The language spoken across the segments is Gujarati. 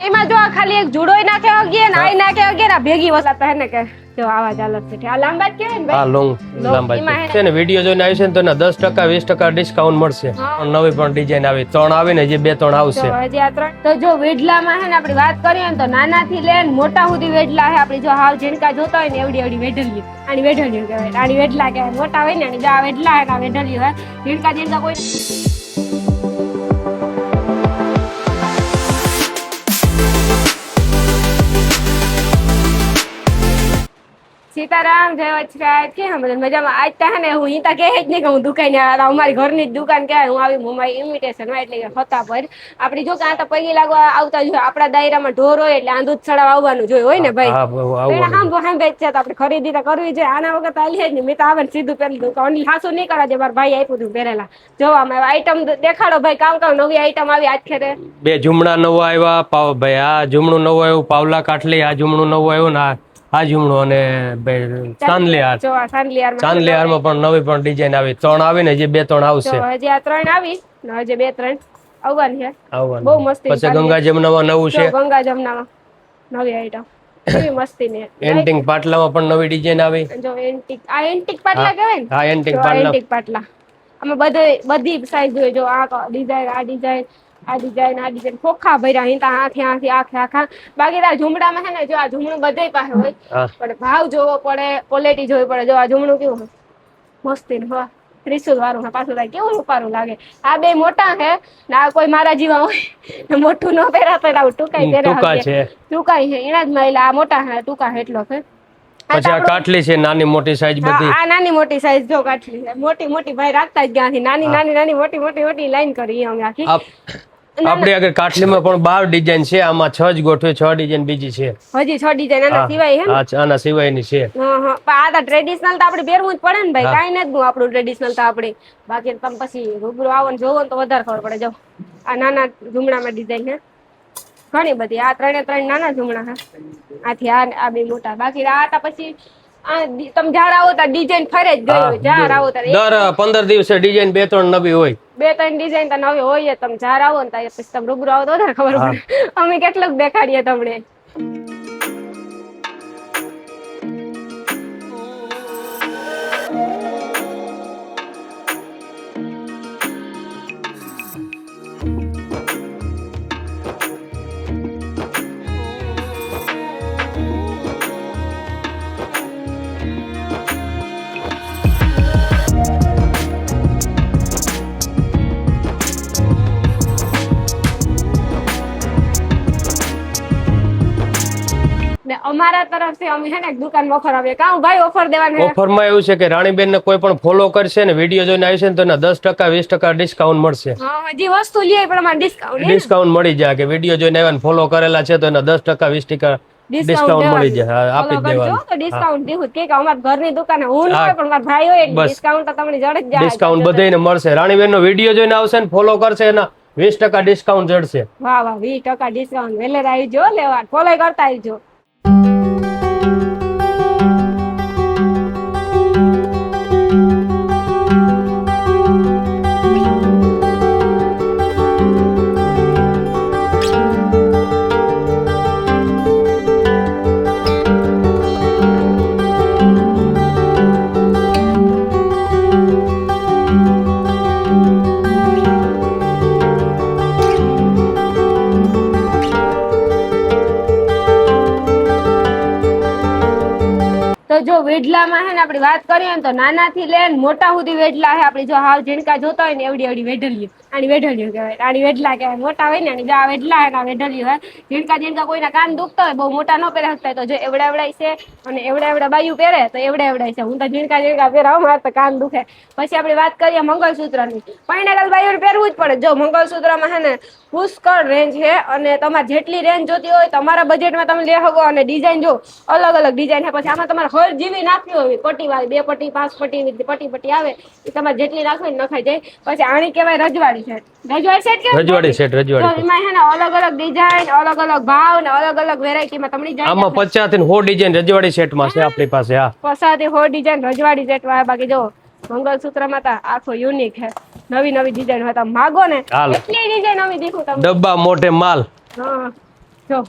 એમાં જો આ ખાલી એક જુડોય નાખે હગીએ ને આઈ નાખે હગીએ ને ભેગી વસાતા હે ને કે જો આવા ચાલે છે આ લાંબા જ કહેવાય ને ભાઈ હા લોંગ લાંબા છે ને વિડિયો જોઈને આવી છે ને તો એના 10% 20% ડિસ્કાઉન્ટ મળશે નવી પણ ડિઝાઇન આવી 3 આવે ને જે 2-3 આવશે તો હજી આ 3 તો જો વેડલામાં હે ને આપણે વાત કરીએ ને તો નાના થી લઈને મોટા સુધી વેડલા હે આપણે જો હાવ ઝીણકા જોતા હોય ને એવડી વેડલી આની વેડલી કહેવાય આની વેડલા કહેવાય મોટા હોય ને આની જો આ વેડલા હે ને આ વેડલી હોય ઝીણકા કોઈ સીતારામ જય વચરાજ કેમ બધા મજામાં આજ તા હે ને હું ઈતા કહે જ નહીં કે હું દુકાને અમારી ઘરની જ દુકાન કહેવાય હું આવી મુંબઈ ઇન્વિટેશન માં એટલે હતા પર આપડી જો કાં તો પૈકી લાગવા આવતા જોઈએ આપણા દાયરામાં ઢોર હોય એટલે આંધું ચડાવ આવવાનું જોઈએ હોય ને ભાઈ સાંભે છે તો આપણે ખરીદી તો કરવી જોઈએ આના વગર તો હાલી જ નહીં મેં તો આવે ને સીધું પહેરી દઉં ઓનલી હાસુ નહીં કરાજે મારા ભાઈ આપ્યું હતું પહેરેલા જોવામાં આઈટમ દેખાડો ભાઈ કામ નવી આઈટમ આવી આજ ખેરે 2 ઝુમડા નવા આવ્યા ભાઈ આ ઝુમડું નવું આવ્યું પાવલા કાટલી આ ઝુમડું નવું આવ્યું ને આ ઝુમડું અને ચાંદલિયાર ચાંદલિયારમાં પણ નવી પણ ડિઝાઇન આવી 3 આવે ને જે 2-3 આવશે હજી આ 3 આવી ને હજી 2-3 આવવાની છે બહુ મસ્તી પછી ગંગા જમનામાં નવું છે ગંગા જમનામાં નવી આઈટમ કેવી મસ્તી ને એન્ટિક પાટલામાં પણ નવી ડિઝાઇન આવી જો એન્ટિક આ એન્ટિક પાટલા કહેવાય ને હા એન્ટિક પાટલા અમે બધી સાઈઝ જોઈએ જો આ ડિઝાઇન ખોખા ભર્યા અહીં આખે આખા બાકી આ ઝુમડામાં છે ને જો આ ઝુમડું બધે પાસે હોય પણ ભાવ જોવો પડે ક્વોલિટી જોવી પડે જો આ ઝુમડું કેવું હોય મસ્તી હા ત્રિશુલ વાળું પાછું થાય કેવું રૂપારું લાગે આ બે મોટા છે ને આ કોઈ મારા જેવા હોય મોટું ન પહેરાતો ટૂંકાઈ છે એના જ મહિલા આ મોટા છે ટૂંકા એટલો છે પછી આ કાટલી છે નાની મોટી સાઈઝ બધી આ નાની મોટી સાઈઝ જો કાટલી છે મોટી ભાઈ રાખતા જ ગયા નાની મોટી લાઈન કરી અમે આખી આપડે આગળ કાટલીમાં પણ 12 ડિઝાઇન છે આમાં 6 જ ગોઠવે 6 ડિઝાઇન બીજી છે હજી 6 ડિઝાઇન આના સિવાય હે હા આના સિવાયની છે હા આ તો ટ્રેડિશનલ તો આપણે પહેરવું જ પડે ને ભાઈ કાઈ નથી આપણું ટ્રેડિશનલ તો આપણે બાકી તમે પછી રૂબરૂ આવો ને જોવો ને તો વધારે ખબર પડે જો આ નાના ઝુમડામાં ડિઝાઇન છે ઘણી બધી આ 3 નાના ઝુમડા છે આથી આ બે મોટા બાકી આ તો પછી તમે જાર આવો તો ડિઝાઇન ફરે જ ગયો જાર આવો તો દર 15 દિવસે ડિઝાઇન 2-3 નવી હોય 2-3 ડિઝાઇન તો નવી હોય તમે જાર આવો ને પછી તમે રૂબરૂ આવો તો વધારે ખબર પડે અમે કેટલું દેખાડીએ તમને અમારા તરફથી અમે છે ને દુકાન ઓફર આવીએ કાં ભાઈ ઓફર દેવાની ઓફર માં એવું છે કે રાણીબેન ને કોઈ પણ ફોલો કરશે ને વિડીયો જોઈને આવશે ને તો એના 10% 20% ડિસ્કાઉન્ટ મળશે હજી વસ્તુ લઈએ પણ અમારે ડિસ્કાઉન્ટ મળી જાય કે વિડીયો જોઈને આવ્યા ને ફોલો કરેલા છે તો એના 10% 20% ડિસ્કાઉન્ટ મળી જાય આપી દેવાનું તો ડિસ્કાઉન્ટ દેવું કે અમાર ઘરની દુકાને હું ન હોય પણ મારા ભાઈ હોય ડિસ્કાઉન્ટ તો તમને જડે જ જાય ડિસ્કાઉન્ટ બધાને મળશે રાણીબેન નો વિડીયો જોઈને આવશે ને ફોલો કરશે એના 20% ડિસ્કાઉન્ટ જડશે વાહ 20% ડિસ્કાઉન્ટ વેલેર આવી જો લેવા ફોલો કરતા આવજો તો જો વેડલામાં હે ને આપણી વાત કરીએ ને તો નાના થી લઈને મોટા સુધી વેડલા હે આપણે જો હાવ ઝીણકા જોતા હોય ને એવડી વેડલી આની વેડલી કહેવાય આની વેડલા કહેવાય મોટા હોય ને આ વેડલા હે ને વેડલી હોય ઝીણકા કોઈના કાન દુખતા હોય બહુ મોટા ન પહેરે શકતા તો જો એવડાય છે અને એવડા બાયું પહેરે તો એવડાય છે હું તો ઝીણકા પહેરાવું મારે તો કાન દુખે પછી આપણે વાત કરીએ મંગળસૂત્રની પૈણાગલ બાયું પહેરવું જ પડે જો મંગળસૂત્રમાં હે ને પુષ્કળ રેન્જ છે અને તમારે જેટલી રેન્જ જોતી હોય તમારા બજેટમાં તમે લઈ શકો અને ડિઝાઇન જો અલગ ડિઝાઇન છે પછી આમાં તમારે હર જેવી નાખવી હોય પટ્ટી વાળી 2 પટ્ટી 5 પટ્ટી આવે એ તમારે જેટલી નાખવી નખાઈ જાય પછી આણી કહેવાય રજવાડી સેટ રજવાડી સેટ એમાં હે ને અલગ ડિઝાઇન અલગ ભાવ ને અલગ વેરાયટીમાં તમને જાય આમાં 50 થી 100 ડિઝાઇન રજવાડી સેટમાં છે આપણી પાસે હા 50 થી 100 ડિઝાઇન રજવાડી સેટમાં બાકી જો મંગળસૂત્રમાં તો આખો યુનિક છે નવી ડિઝાઇન હોય તમે માગો ને એટલી ડિઝાઇન નવી દેખું તમે ડબ્બા મોટે માલ હા જો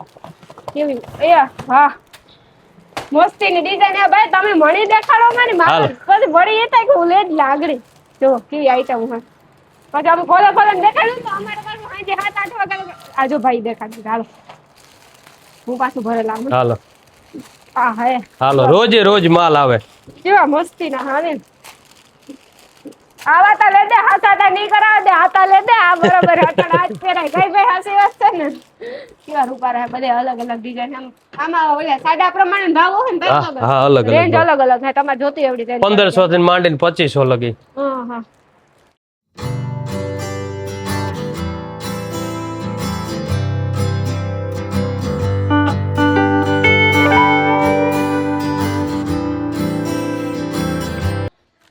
કેવી એ વાહ મસ્તીની ડિઝાઇન હે ભાઈ તમે મણી દેખાડો મને મારે પછી મણી એ થાય કે હું લેજ લાગડી જો કેવી આઈટમ હે પછી અમે ખોલે દેખાડ્યું તો અમારે ઘરમાં આજે 7-8 વાગે આજો ભાઈ દેખાડ્યું હાલો હું પાછું ભરેલા હાલો આ હે હાલો રોજે રોજ માલ આવે કેવા મસ્તીના હા ને આવા તા લે દે હાથા નહીં કરાવ દે હાથા લે દે આ બરાબર હાથા આજ પહેરાય કઈ ભાઈ હાસી વાત છે ને કેવા રૂપા રહે બધે અલગ અલગ ડિઝાઇન આમાં ઓલા સાડા પ્રમાણે ભાવ હોય ને હા અલગ રેન્જ અલગ અલગ હે તમારે જોતી એવડી રેન્જ 1500 થી માંડીને 2500 લગી હા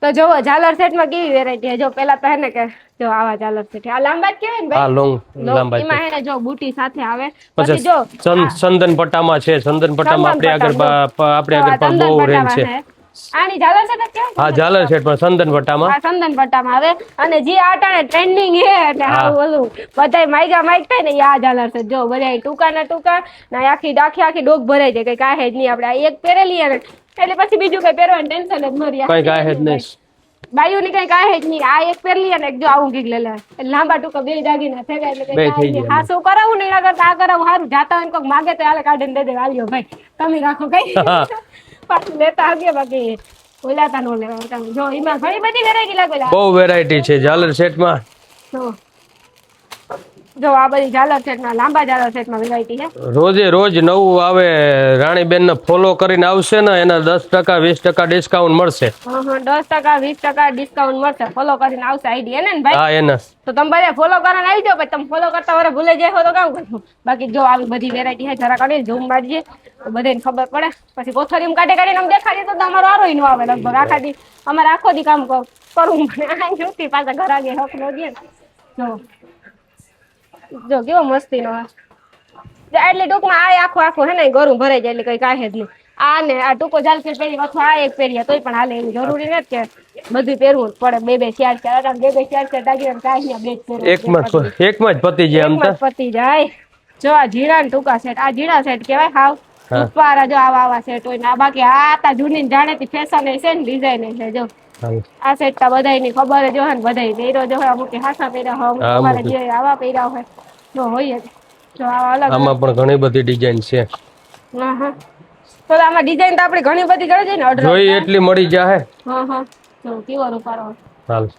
તો જો ઝાલર સેટ માં કેવી વેરાયટી છે જો પેલા તો હે ને કે જો આવા ઝાલર સેટ આ લાંબા જ કેવાય ને હા લોંગ લાંબા એમાં હે ને જો બુટી સાથે આવે પછી જો ચંદન પટ્ટામાં છે ચંદન પટ્ટામાં આપણે આગળ પણ બહુ રેન્જ છે આની ઝાલર સેટ કેવું હા ઝાલર સેટ પણ ચંદન પટ્ટામાં આ ચંદન પટ્ટામાં આવે અને જે આટાને ટ્રેન્ડિંગ હે એટલે આ ઓલું બધાય માઈગા થાય ને આ ઝાલર સેટ જો બધાય ટૂંકા ના ટૂંકા ના આખી ડોક ભરાઈ જાય કઈ કાહે જ નહીં આપણે આ એક પહેરેલી ને એટલે પછી બીજું કઈ પહેરવાનું ટેન્શન જ મરી કઈ કાહે જ નહીં બાયું ની કઈ કાહે જ નહીં આ એક પહેરલી ને એક જો આવું ગીક લે લાંબા ટૂંકા બે દાગીના થઈ ગયા એટલે કઈ હા શું કરાવું ને એના કરતા આ કરાવું સારું જાતા હોય કોઈક માગે તો હાલે કાઢીને દે દે આલ્યો ભાઈ તમે રાખો કઈ પાછું લેતા આવ્યા બાકી ઓલાતા નો લેવા જો એમાં ઘણી બધી વેરાયટી લાગેલા બહુ વેરાયટી છે ઝાલર સેટમાં જો આ બધી ઝાલર સેટમાં લાંબા ઝાલર સેટમાં વેરાયટી છે રોજે રોજ નવું આવે રાણીબેન ને ફોલો કરીને આવશે ને એના 10% 20% ડિસ્કાઉન્ટ મળશે 10% 20% ડિસ્કાઉન્ટ મળશે ફોલો કરીને આવશે આઈડી એને ને ભાઈ હા એને તો તમે બધા ફોલો કરીને આવી જાઓ પછી તમે ફોલો કરતા વરે ભૂલે જાય તો કામ કરશું બાકી જો આવી બધી વેરાયટી છે જરા કરીને ઝૂમ મારજે તો બધાને ખબર પડે પછી કોથળીમાં કાઢીને અમે દેખાડીએ તો અમારો આરોય ન આવે લગભગ આખા દી અમારે આખો દી કામ કરવું પડે આ જોતી પાછા ઘર આગે હક નો દે જો કેવો મસ્તી નો એટલે ટૂંકમાં આ આખું હે ને ગરું ભરાઈ જાય એટલે કઈ કાહે જ નહીં આ ને આ ટૂંકો જાલ સેટ પહેરી અથવા આ એક પહેરીએ તોય પણ હાલે એવું જરૂરી નથી કે બધું પહેરવું જ પડે બે ચાર દાગીના કાંઈ બે જ પહેરવું એકમાં જ પતી જાય આમ તો પતી જાય જો આ જીરા ને ટૂંકા સેટ આ જીરા સેટ કહેવાય હાવ ઉપર જો આવા સેટ હોય ને બાકી આ તા જૂની જાણેતી ફેશન છે ને ડિઝાઇન છે જો આ સેટ તા બધાયની ખબર જ હોય ને બધાય પહેર્યો જો અમુક હાસા પહેર્યા હોય અમારે જે આવા પહેર્યા હોય જો હોય જો આવા અલગ આમાં પણ ઘણી બધી ડિઝાઇન છે તો આમાં ડિઝાઇન તો આપણે ઘણી બધી કરી છે ને ઓર્ડર જોઈ એટલી મળી જાહે જો કેવો રૂપારો હાલ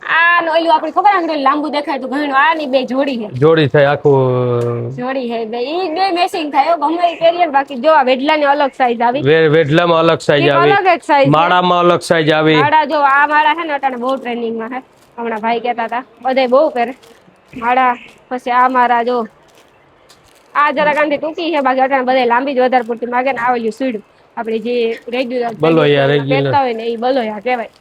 આ નો ઓલું આપણે ખબર આંગળી લાંબુ દેખાય તો ઘણું આ ની બે જોડી થાય આખું જોડી હે બે ઈ બે મેચિંગ થાય ગમે ઈ પહેરીએ બાકી જો આ વેડલાની અલગ સાઈઝ આવી વેડલામાં અલગ સાઈઝ આવી અલગ જ સાઈઝ માળામાં અલગ સાઈઝ આવી માળા જો આ માળા છે ને અટાણે બહુ ટ્રેન્ડિંગ માં છે હમણાં ભાઈ કહેતા હતા બધાય બહુ પહેરે માળા પછી આ મારા જો આ જરા કાંથી ટૂંકી છે બાકી અટાણે બધા લાંબી જ વધારે પૂરતી માગે ને આવેલું સીડું આપણે જે રેગ્યુલર પહેરતા હોય ને એ બલોયા કહેવાય